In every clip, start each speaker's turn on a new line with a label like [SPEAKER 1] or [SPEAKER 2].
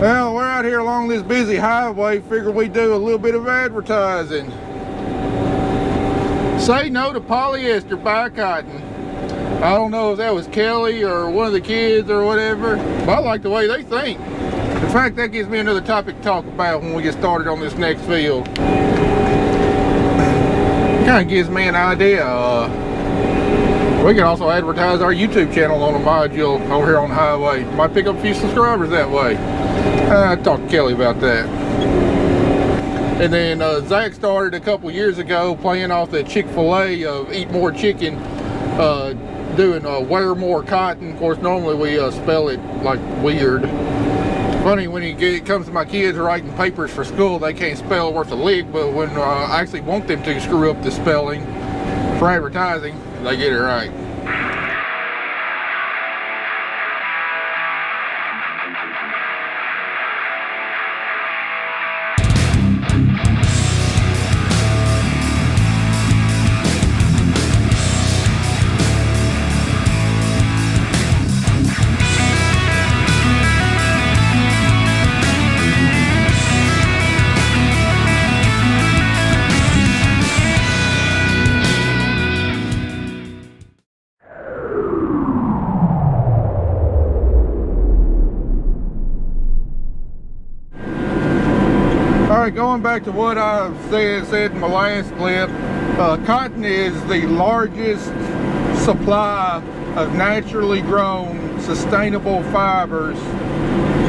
[SPEAKER 1] Well, we're out here along this busy highway. Figure we do a little bit of advertising. Say no to polyester, buy cotton. I don't know if that was Kelly or one of the kids or whatever, but I like the way they think. In fact, that gives me another topic to talk about when we get started on this next field. Kind of gives me an idea. We can also advertise our YouTube channel on a module over here on the highway. Might pick up a few subscribers that way. I talked to Kelly about that. And then Zach started a couple years ago playing off the Chick-fil-A of eat more chicken, doing wear more cotton. Of course, normally we spell it like weird. Funny when it comes to my kids writing papers for school, they can't spell worth a lick, but when I actually want them to screw up the spelling for advertising, they get it right. Alright, going back to what I said in my last clip, cotton is the largest supply of naturally grown, sustainable fibers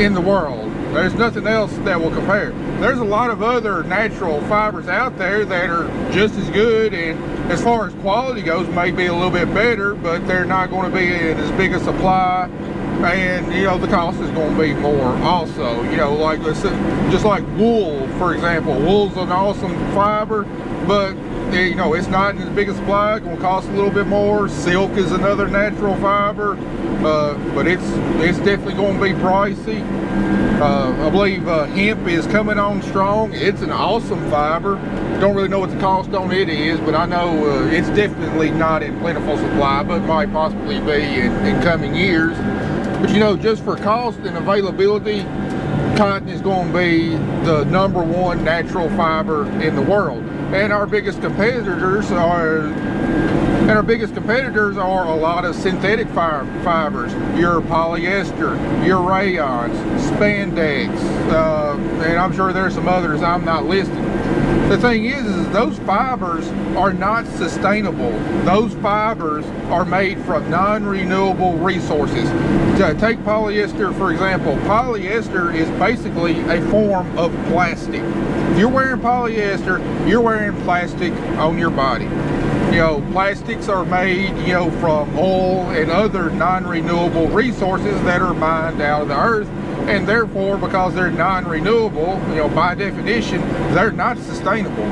[SPEAKER 1] in the world. There's nothing else that will compare. There's a lot of other natural fibers out there that are just as good, and as far as quality goes, may be a little bit better, but they're not going to be in as big a supply. And you know, the cost is going to be more also. You know, like just like wool, for example. Wool's an awesome fiber, but you know, it's not in as big a supply. It's going to cost a little bit more. Silk is another natural fiber, but it's definitely going to be pricey. I believe hemp is coming on strong. It's an awesome fiber. Don't really know what the cost on it is, but I know it's definitely not in plentiful supply, but might possibly be in coming years. But you know, just for cost and availability, cotton is going to be the #1 natural fiber in the world. And our biggest competitors are a lot of synthetic fibers. Your polyester, your rayons, spandex, and I'm sure there's some others I'm not listing. The thing is those fibers are not sustainable. Those fibers are made from non-renewable resources. Take polyester, for example. Polyester is basically a form of plastic. If you're wearing polyester, you're wearing plastic on your body. You know, plastics are made, you know, from oil and other non-renewable resources that are mined out of the earth. And therefore, because they're non-renewable, you know, by definition, they're not sustainable.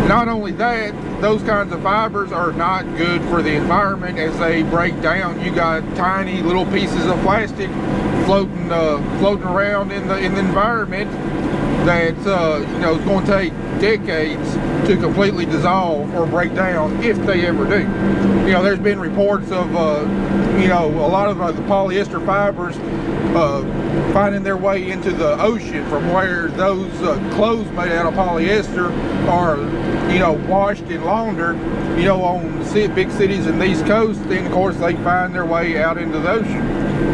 [SPEAKER 1] Not only that, those kinds of fibers are not good for the environment as they break down. You got tiny little pieces of plastic floating around in the environment that you know, is going to take decades to completely dissolve or break down if they ever do. You know, there's been reports of you know, a lot of the polyester fibers finding their way into the ocean from where those clothes made out of polyester are, you know, washed and laundered, you know, on big cities in the East Coast. Then of course they find their way out into the ocean.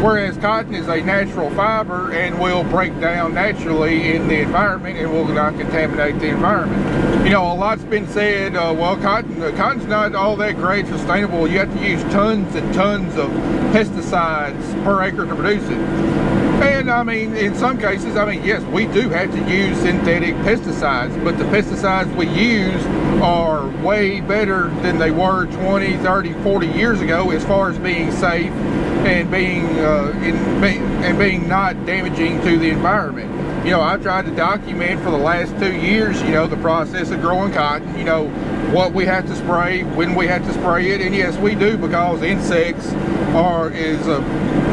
[SPEAKER 1] Whereas cotton is a natural fiber and will break down naturally in the environment and will not contaminate the environment. You know, a lot's been said, well, cotton's not all that great, sustainable. You have to use tons and tons of pesticides per acre to produce it. And I mean, in some cases, I mean, yes, we do have to use synthetic pesticides, but the pesticides we use are way better than they were 20, 30, 40 years ago as far as being safe and being not damaging to the environment. You know, I've tried to document for the last 2 years, you know, the process of growing cotton, you know, what we have to spray, when we have to spray it, and yes, we do, because insects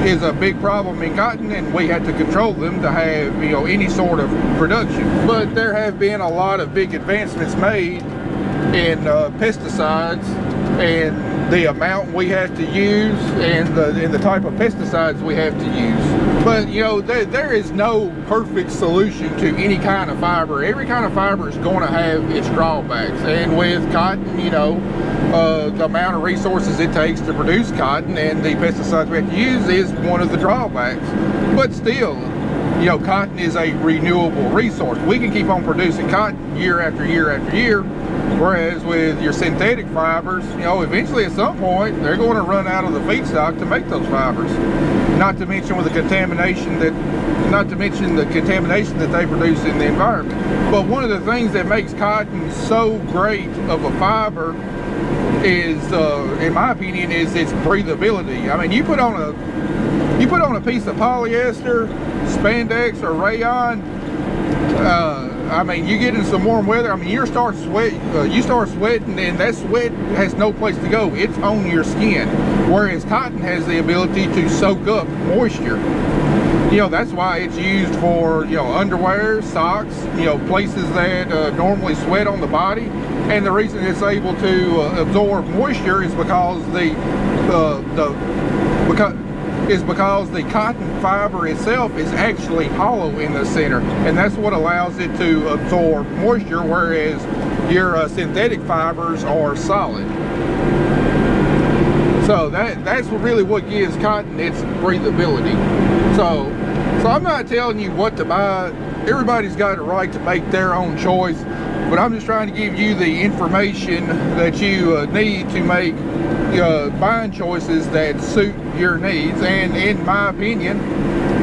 [SPEAKER 1] is a big problem in cotton, and we have to control them to have, you know, any sort of production. But there have been a lot of big advancements made in pesticides and the amount we have to use and the type of pesticides we have to use. But you know, there is no perfect solution to any kind of fiber. Every kind of fiber is going to have its drawbacks, and with cotton, you know, the amount of resources it takes to produce cotton and the pesticides we have to use is one of the drawbacks. But still, you know, cotton is a renewable resource. We can keep on producing cotton year after year after year. Whereas with your synthetic fibers, you know, eventually at some point they're going to run out of the feedstock to make those fibers. Not to mention with the contamination that they produce in the environment. But one of the things that makes cotton so great of a fiber is, in my opinion, is its breathability. I mean, you put on a piece of polyester, spandex, or rayon. I mean, you get in some warm weather. I mean, you start sweating, and that sweat has no place to go. It's on your skin. Whereas cotton has the ability to soak up moisture. You know, that's why it's used for, you know, underwear, socks, you know, places that normally sweat on the body. And the reason it's able to absorb moisture is because because the cotton fiber itself is actually hollow in the center, and that's what allows it to absorb moisture, whereas your synthetic fibers are solid. So that's really what gives cotton its breathability. So I'm not telling you what to buy. Everybody's got a right to make their own choice, but I'm just trying to give you the information that you need to make buying choices that suit your needs. And in my opinion,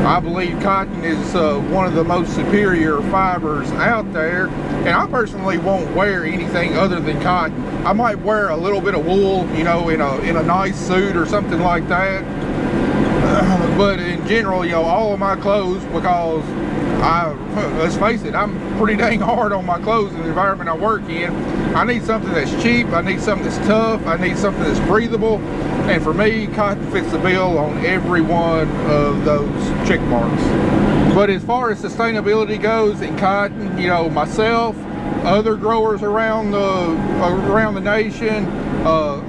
[SPEAKER 1] I believe cotton is one of the most superior fibers out there. And I personally won't wear anything other than cotton. I might wear a little bit of wool, you know, in a nice suit or something like that. But in general, you know, all of my clothes, because let's face it, I'm pretty dang hard on my clothes in the environment I work in. I need something that's cheap, I need something that's tough, I need something that's breathable, and for me, cotton fits the bill on every one of those check marks. But as far as sustainability goes in cotton, you know, myself, other growers around the nation,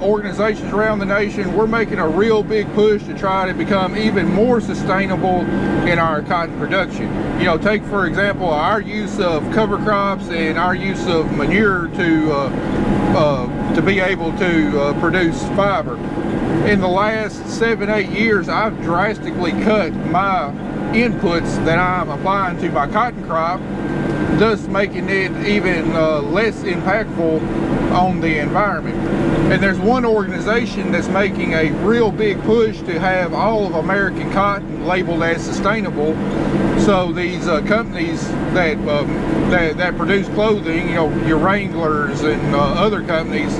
[SPEAKER 1] organizations around the nation, we're making a real big push to try to become even more sustainable in our cotton production. You know, take for example our use of cover crops and our use of manure to be able to produce fiber. In the last 7-8 years, I've drastically cut my inputs that I'm applying to my cotton crop, thus making it even less impactful on the environment. And there's one organization that's making a real big push to have all of American cotton labeled as sustainable. So these companies that produce clothing, you know, your Wranglers and other companies,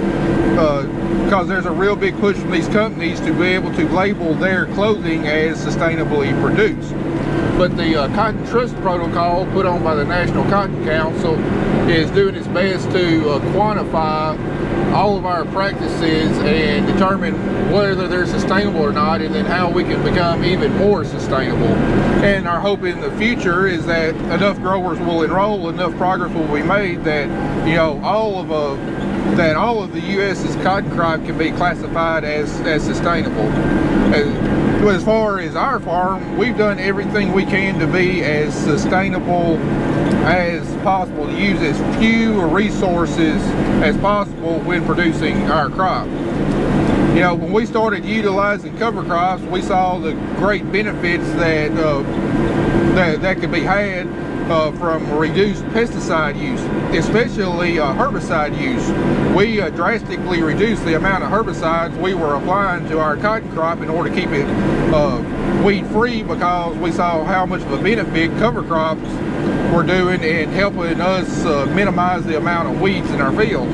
[SPEAKER 1] because there's a real big push from these companies to be able to label their clothing as sustainably produced. But the Cotton Trust Protocol put on by the National Cotton Council is doing its best to quantify all of our practices and determine whether they're sustainable or not, and then how we can become even more sustainable. And our hope in the future is that enough growers will enroll, enough progress will be made that, you know, all of the U.S.'s cotton crop can be classified as sustainable. As far as our farm, we've done everything we can to be as sustainable as possible, to use as few resources as possible when producing our crop. You know, when we started utilizing cover crops, we saw the great benefits that could be had from reduced pesticide use, especially herbicide use. We drastically reduced the amount of herbicides we were applying to our cotton crop in order to keep it weed free, because we saw how much of a benefit cover crops were doing in helping us minimize the amount of weeds in our fields.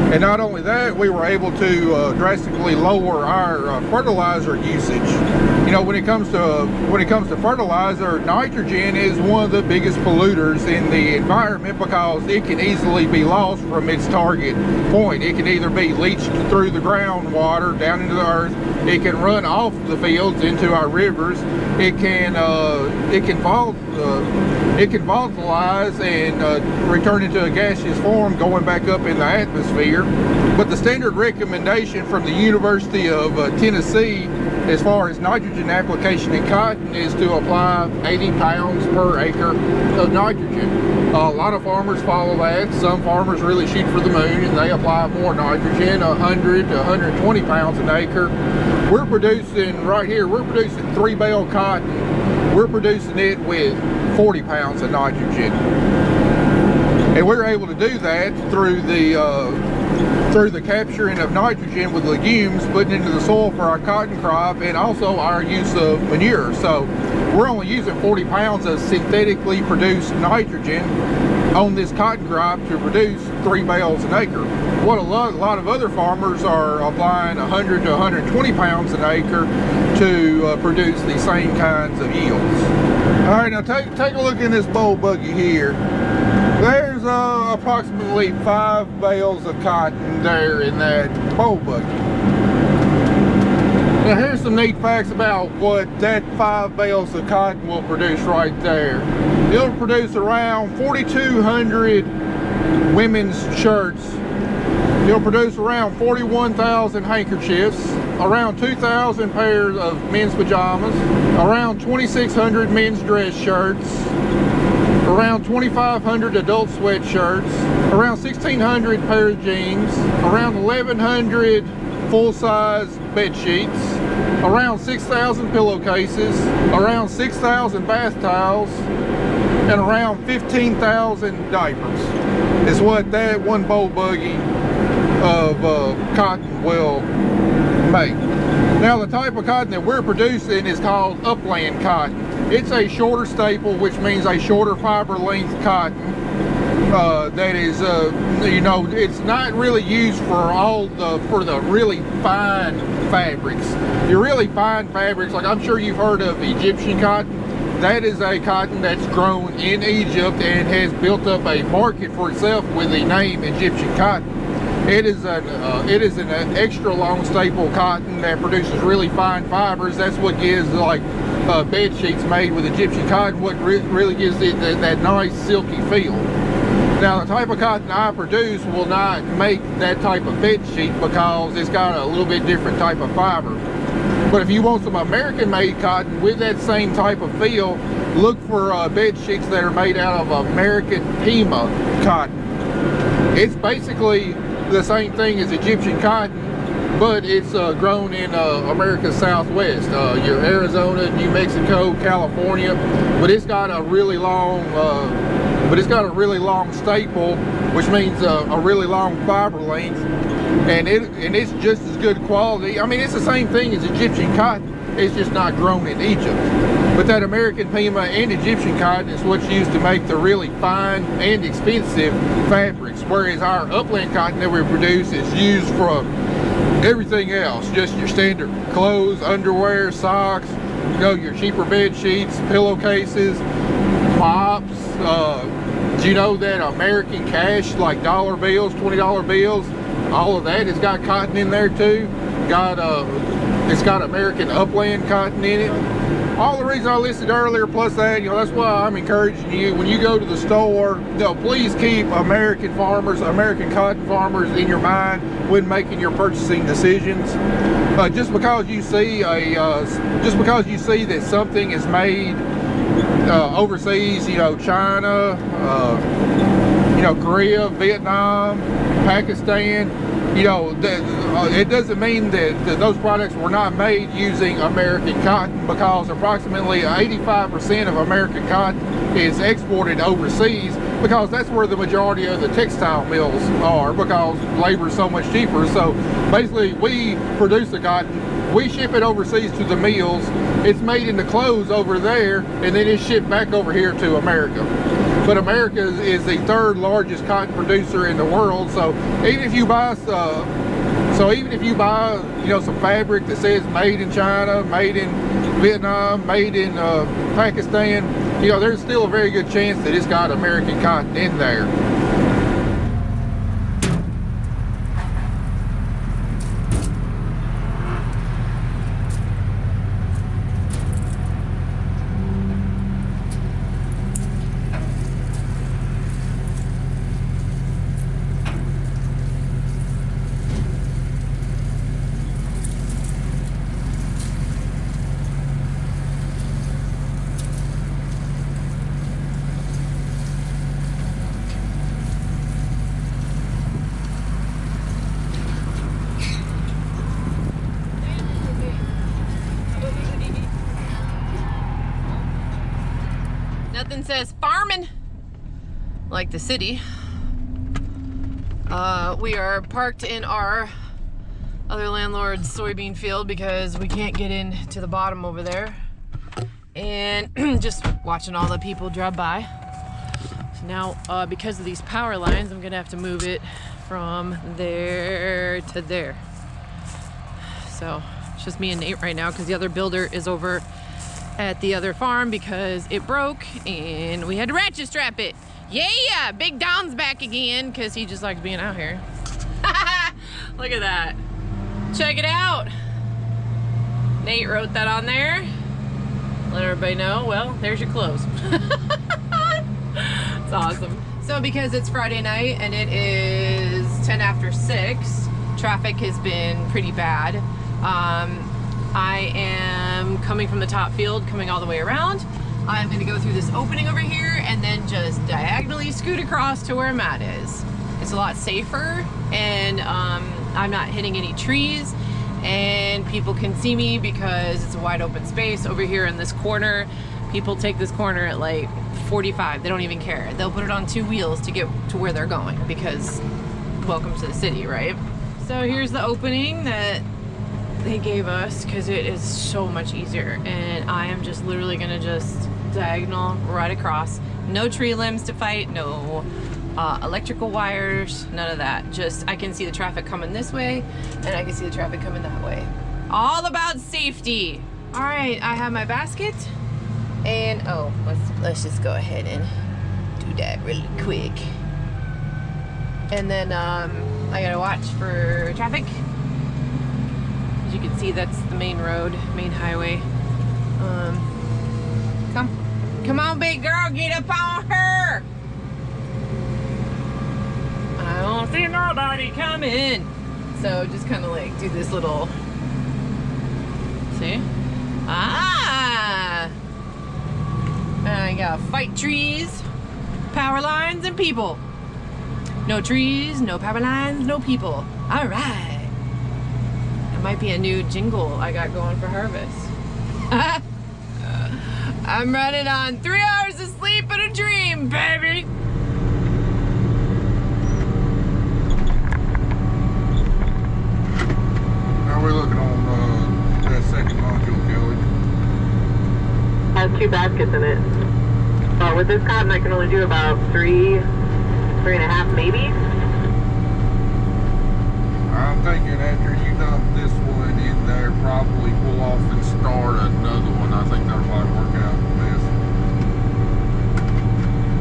[SPEAKER 1] And not only that, we were able to drastically lower our fertilizer usage. You know, when it comes to fertilizer, nitrogen is one of the biggest polluters in the environment, because it can easily be lost from its target point. It can either be leached through the groundwater down into the earth. It can run off the fields into our rivers. It can volatilize and return into a gaseous form, going back up in the atmosphere. But the standard recommendation from the University of Tennessee as far as nitrogen nitrogen application in cotton is to apply 80 pounds per acre of nitrogen. A lot of farmers follow that. Some farmers really shoot for the moon and they apply more nitrogen, 100 to 120 pounds an acre. We're producing, right here, we're producing 3 bale cotton. We're producing it with 40 pounds of nitrogen. And we're able to do that through the capturing of nitrogen with legumes, putting into the soil for our cotton crop, and also our use of manure. So we're only using 40 pounds of synthetically produced nitrogen on this cotton crop to produce 3 bales an acre. What a lot of other farmers are applying 100 to 120 pounds an acre to produce the same kinds of yields. All right, now take a look in this bowl buggy here. There's approximately 5 bales of cotton there in that bowl buggy. Now here's some neat facts about what that 5 bales of cotton will produce right there. It'll produce around 4,200 women's shirts. It'll produce around 41,000 handkerchiefs, around 2,000 pairs of men's pajamas, around 2,600 men's dress shirts, around 2,500 adult sweatshirts, around 1,600 pairs of jeans, around 1,100 full-size bed sheets, around 6,000 pillowcases, around 6,000 bath towels, and around 15,000 diapers is what that one bowl buggy of cotton will make. Now the type of cotton that we're producing is called upland cotton. It's a shorter staple, which means a shorter fiber length cotton. That is, you know, it's not really used for the really fine fabrics. Your really fine fabrics, like I'm sure you've heard of Egyptian cotton. That is a cotton that's grown in Egypt and has built up a market for itself with the name Egyptian cotton. It is an extra long staple cotton that produces really fine fibers. That's what gives like bed sheets made with Egyptian cotton, what really gives it that nice silky feel. Now the type of cotton I produce will not make that type of bed sheet because it's got a little bit different type of fiber. But if you want some American made cotton with that same type of feel, look for bed sheets that are made out of American Pima cotton. It's basically the same thing as Egyptian cotton, but it's grown in America's Southwest, your Arizona, New Mexico, California. But it's got a really long, staple, which means a really long fiber length, and it's just as good quality. I mean, it's the same thing as Egyptian cotton. It's just not grown in Egypt. But that American Pima and Egyptian cotton is what's used to make the really fine and expensive fabrics, whereas our upland cotton that we produce is used for everything else, just your standard clothes, underwear, socks, you know, your cheaper bed sheets, pillowcases, mops. Do you know that American cash, like dollar bills, $20 bills, all of that has got cotton in there too? It's got American upland cotton in it. All the reasons I listed earlier, plus that, you know, that's why I'm encouraging you, when you go to the store, you know, please keep American farmers, American cotton farmers in your mind when making your purchasing decisions. Just because you see that something is made overseas, you know, China, you know, Korea, Vietnam, Pakistan, you know, it doesn't mean that those products were not made using American cotton, because approximately 85% of American cotton is exported overseas, because that's where the majority of the textile mills are, because labor is so much cheaper. So basically we produce the cotton, we ship it overseas to the mills, it's made into clothes over there, and then it's shipped back over here to America. But America is the 3rd largest cotton producer in the world. So even if you buy you know, some fabric that says made in China, made in Vietnam, made in Pakistan, you know, there's still a very good chance that it's got American cotton in there.
[SPEAKER 2] Nothing says farming like the city. We are parked in our other landlord's soybean field because we can't get into the bottom over there. And just watching all the people drive by. So now, because of these power lines, I'm gonna have to move it from there to there. So it's just me and Nate right now because the other builder is over at the other farm because it broke and we had to ratchet strap it. Yeah, Big Don's back again because he just likes being out here. Look at that. Check it out. Nate wrote that on there. Let everybody know, well, there's your clothes. It's awesome. So because it's Friday night and it is 10 after 6, traffic has been pretty bad. I am coming from the top field, coming all the way around. I'm gonna go through this opening over here and then just diagonally scoot across to where Matt is. It's a lot safer and I'm not hitting any trees and people can see me because it's a wide open space over here in this corner. People take this corner at like 45, they don't even care. They'll put it on 2 wheels to get to where they're going because welcome to the city, right? So here's the opening that they gave us because it is so much easier and I am just literally gonna just diagonal right across. No tree limbs to fight, no electrical wires, none of that. Just I can see the traffic coming this way and I can see the traffic coming that way. All about safety. All right, I have my basket and oh, let's just go ahead and do that really quick. And then I gotta watch for traffic. As you can see, that's the main road, main highway. Come on, big girl, get up on her. I don't see nobody coming. So just kind of like do this little, see? Ah! And I gotta fight trees, power lines, and people. No trees, no power lines, no people. All right. That might be a new jingle I got going for harvest. I'm running on 3 hours of sleep and a dream, baby.
[SPEAKER 1] How are we looking on that second module, Kelly?
[SPEAKER 3] Has 2 baskets in it. With this cotton, I can only do about 3.5 maybe.
[SPEAKER 1] I'm thinking after you dump this one in there, probably pull off and start another one. I think that'll probably work out best.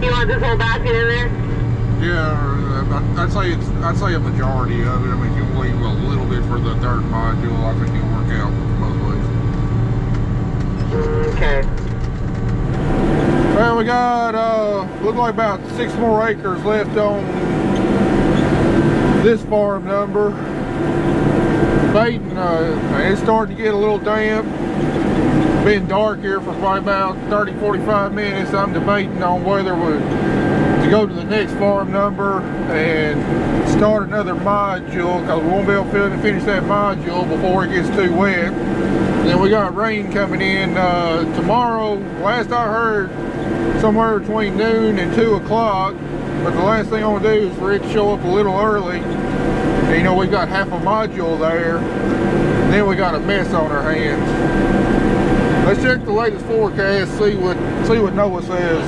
[SPEAKER 3] You want this whole basket in there?
[SPEAKER 1] Yeah, I'd say a majority of it. I mean, you can leave a little bit for the third module. I think it'll work out both ways.
[SPEAKER 3] Okay.
[SPEAKER 1] Well, we got look like about 6 more acres left on this farm number. Baiting, it's starting to get a little damp. Been dark here for probably about 30-45 minutes. I'm debating on whether to go to the next farm number and start another module because we won't be able to finish that module before it gets too wet. Then we got rain coming in tomorrow. Last I heard, somewhere between noon and 2 o'clock. But the last thing I want to do is for it to show up a little early. And, you know, we got half a module there. Then we got a mess on our hands. Let's check the latest forecast, see what NOAA says.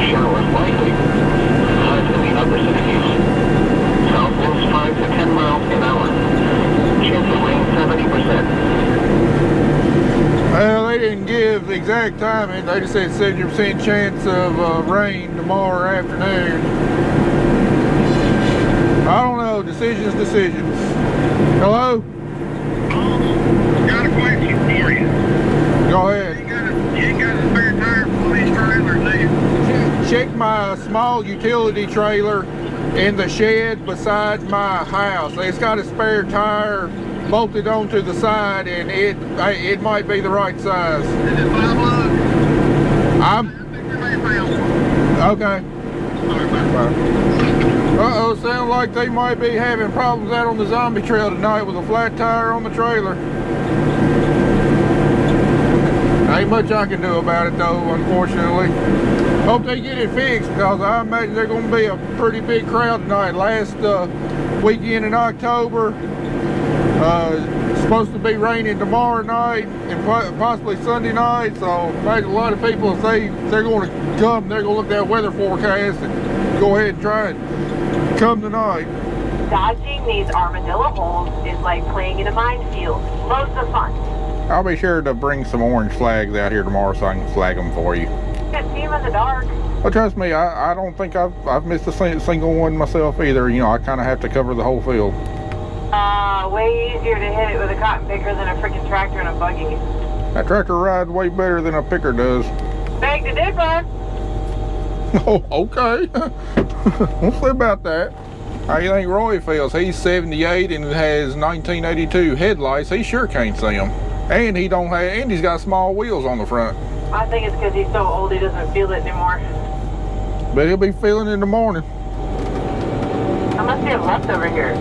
[SPEAKER 4] Showers likely. Highs in the upper 60s. South winds 5 to 10 miles an hour. Chance of rain 70%.
[SPEAKER 1] Well, they didn't give the exact timing. They just said 70% chance of rain tomorrow afternoon. I don't know. Decisions. Hello?
[SPEAKER 4] Got a question for you.
[SPEAKER 1] Go ahead.
[SPEAKER 4] You ain't got a spare tire for these trailers, do you?
[SPEAKER 1] Check my small utility trailer in the shed beside my house. It's got a spare tire bolted onto the side, and it might be the right size.
[SPEAKER 4] Is it 5 loads? I think we may have found one.
[SPEAKER 1] Okay.
[SPEAKER 4] Sorry about that.
[SPEAKER 1] Uh-oh, sounds like they might be having problems out on the zombie trail tonight with a flat tire on the trailer. Ain't much I can do about it though, unfortunately. Hope they get it fixed, because I imagine there's going to be a pretty big crowd tonight. Last weekend in October. It's supposed to be raining tomorrow night and possibly Sunday night, so I imagine a lot of people, if they're going to come, they're going to look at that weather forecast and go ahead and try and come tonight.
[SPEAKER 3] Dodging these armadillo holes is like playing in a minefield. Loads of fun.
[SPEAKER 1] I'll be sure to bring some orange flags out here tomorrow so I can flag them for you.
[SPEAKER 3] You can see them in the dark.
[SPEAKER 1] Well, trust me, I don't think I've missed a single one myself either. You know, I kind of have to cover the whole field.
[SPEAKER 3] Way easier to hit it with a cotton picker than a freaking tractor and a buggy.
[SPEAKER 1] That tractor rides way better than a picker does.
[SPEAKER 3] Beg to differ.
[SPEAKER 1] Oh, okay. We'll see about that. How you think Roy feels? He's 78 and has 1982 headlights. He sure can't see them. And he's got small wheels on the front.
[SPEAKER 3] I think it's because he's so old he doesn't feel it anymore.
[SPEAKER 1] But he'll be feeling it in the morning.
[SPEAKER 3] How much do you have left over here?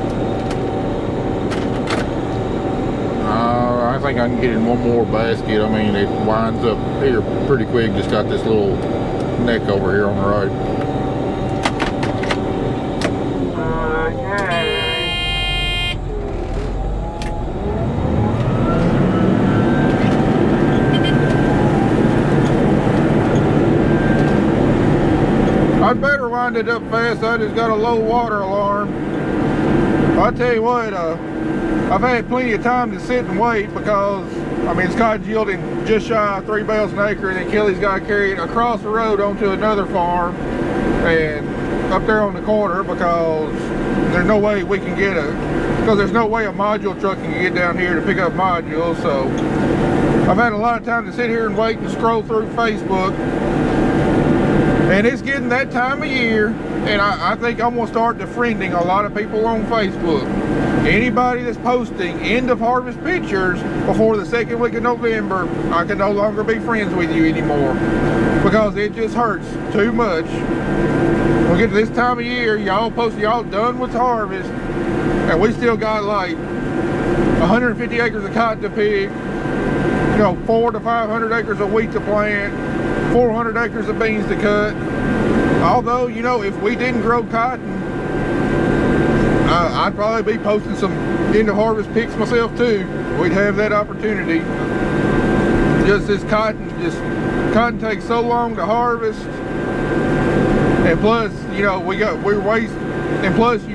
[SPEAKER 1] I think I can get in one more basket. I mean, it winds up here pretty quick. Just got this little neck over here on the right.
[SPEAKER 3] Okay.
[SPEAKER 1] I'd better wind it up fast. I just got a low water alarm. I tell you what, I've had plenty of time to sit and wait, because I mean, it's cotton yielding just shy of 3 bales an acre, and then Kelly's got to carry it across the road onto another farm and up there on the corner, because there's no way we can get there's no way a module truck can get down here to pick up modules. So I've had a lot of time to sit here and wait and scroll through Facebook, and it's getting that time of year, and I think I'm gonna start defriending a lot of people on Facebook. Anybody that's posting end of harvest pictures before the 2nd week of November, I can no longer be friends with you anymore, because it just hurts too much. We get to this time of year, y'all post y'all done with harvest, and we still got like 150 acres of cotton to pick, you know, 400 to 500 acres of wheat to plant, 400 acres of beans to cut. Although, you know, if we didn't grow cotton, I'd probably be posting some end of harvest pics myself too. We'd have that opportunity. Just this cotton takes so long to harvest, and plus, you know, we waste you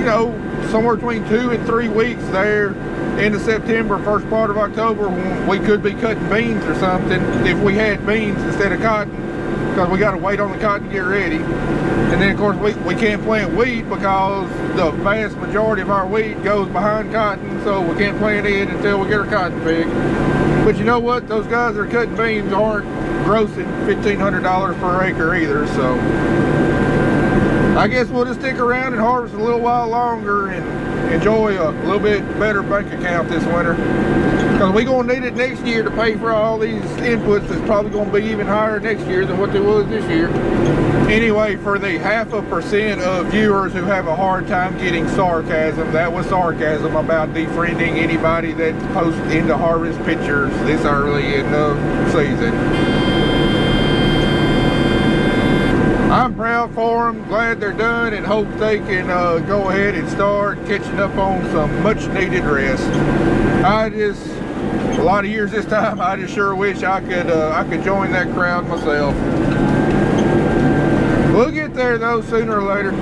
[SPEAKER 1] know, somewhere between 2 and 3 weeks there, end of September, first part of October, when we could be cutting beans or something if we had beans instead of cotton, because we got to wait on the cotton to get ready. And then of course we can't plant wheat, because the vast majority of our wheat goes behind cotton, so we can't plant it until we get our cotton picked. But you know what? Those guys that are cutting beans aren't grossing $1,500 per acre either, so I guess we'll just stick around and harvest a little while longer and enjoy a little bit better bank account this winter, because we're going to need it next year to pay for all these inputs. That's probably going to be even higher next year than what they was this year. Anyway, for the 0.5% of viewers who have a hard time getting sarcasm, that was sarcasm about defriending anybody that posts into harvest pictures this early in the season. I'm proud for them, glad they're done, and hope they can go ahead and start catching up on some much needed rest. A lot of years this time, I just sure wish I could join that crowd myself. We'll get there though, sooner or later.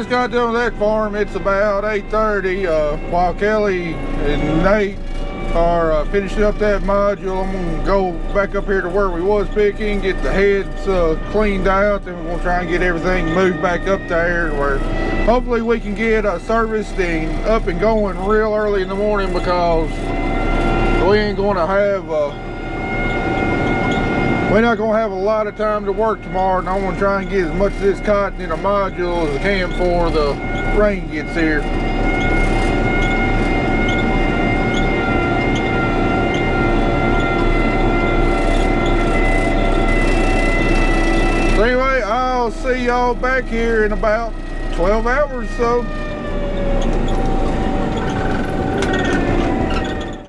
[SPEAKER 1] Got done with that farm. It's about 8:30. While Kelly and Nate are finishing up that module, I'm gonna go back up here to where we was picking, get the heads cleaned out, then we're gonna try and get everything moved back up there where hopefully we can get serviced and up and going real early in the morning, because we ain't gonna have We're not gonna have a lot of time to work tomorrow, and I want to try and get as much of this cotton in a module as I can before the rain gets here. So anyway, I'll see y'all back here in about 12 hours or so.